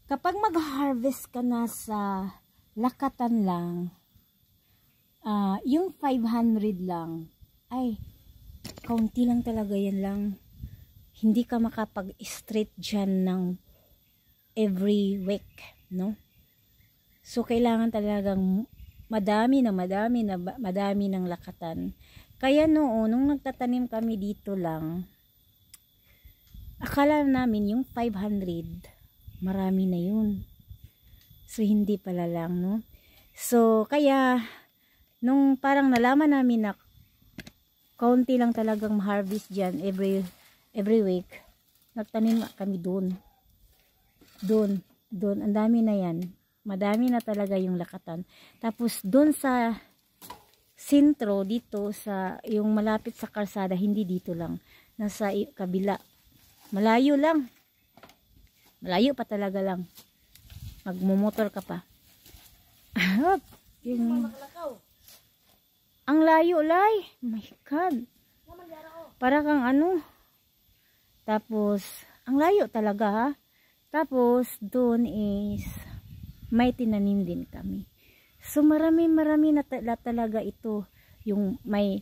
Kapag mag-harvest ka na sa lakatan lang, yung 500 lang, ay, kaunti lang talaga yan lang. Hindi ka makapag-straight dyan ng every week, no? So, kailangan talagang madami ng lakatan. Kaya noon, nung nagtatanim kami dito lang, akala namin yung 500, marami na yun. So, hindi pala lang, no? So, kaya, nung parang nalaman namin na kaunti lang talagang harvest dyan every week, nagtanim kami doon. Doon, ang dami na yan. Madami na talaga yung lakatan. Tapos, doon sa sentro, dito, sa yung malapit sa kalsada, hindi dito lang. Nasa kabila. Malayo lang. Malayo pa talaga lang. Magmumotor ka pa. Ang layo, lay. My God. Para kang ano. Tapos, ang layo talaga, ha. Tapos, doon is, may tinanim din kami. So, marami na talaga ito. Yung may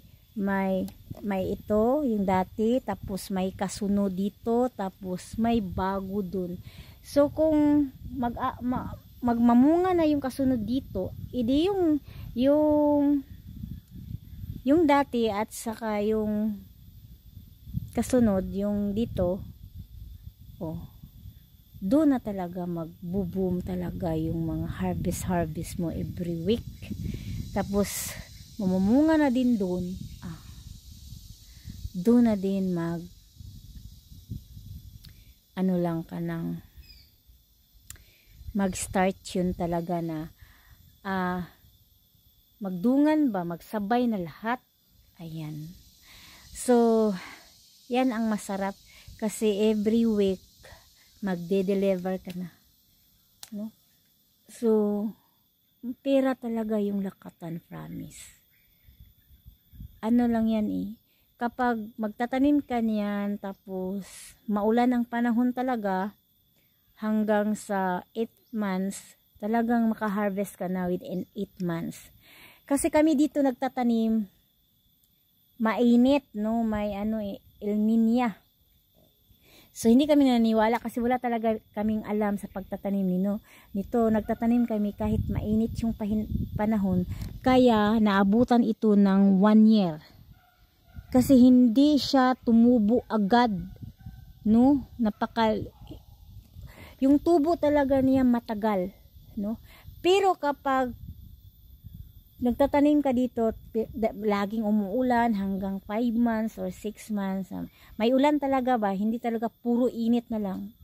ito, yung dati, tapos may kasunod dito, tapos may bago dun. So, kung magmamunga na yung kasunod dito, edi yung dati at saka yung kasunod, yung dito, doon na talaga magbo-boom talaga yung mga harvest mo every week. Tapos, mamumunga na din doon. Doon na din ano lang ka ng mag-start yun talaga na magdungan ba, magsabay na lahat. Ayan. So, yan ang masarap kasi every week magde-deliver ka na. No? So, pera talaga yung lakatan, promise. Ano lang yan kapag magtatanim ka niyan, tapos maulan ang panahon talaga, hanggang sa 8 months, talagang makaharvest ka na within 8 months. Kasi kami dito nagtatanim, mainit, no? May El Niño. So, hindi kami naniniwala kasi wala talaga kaming alam sa pagtatanim nito. Nagtatanim kami kahit mainit yung panahon. Kaya, naabutan ito ng 1 year. Kasi hindi siya tumubo agad. No? Yung tubo talaga niya matagal. No? Pero kapag nagtatanim ka dito, laging umuulan hanggang 5 months or 6 months. May ulan talaga ba? Hindi talaga puro init na lang.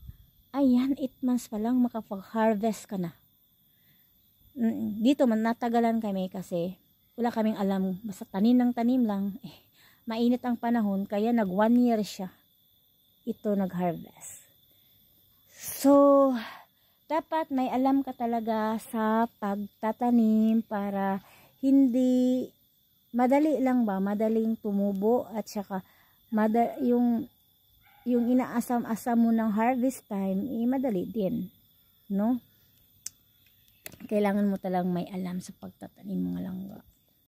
Ayan, 8 months pa lang makapag-harvest ka na. Dito man natagalan kami kasi wala kaming alam. Basta tanim lang. Mainit ang panahon kaya nag 1 year siya. Ito nag-harvest. So, dapat may alam ka talaga sa pagtatanim para hindi madali lang ba, madaling tumubo at saka yung inaasam-asam mo ng harvest time, madali din, no? Kailangan mo talagang may alam sa pagtatanim mga langga.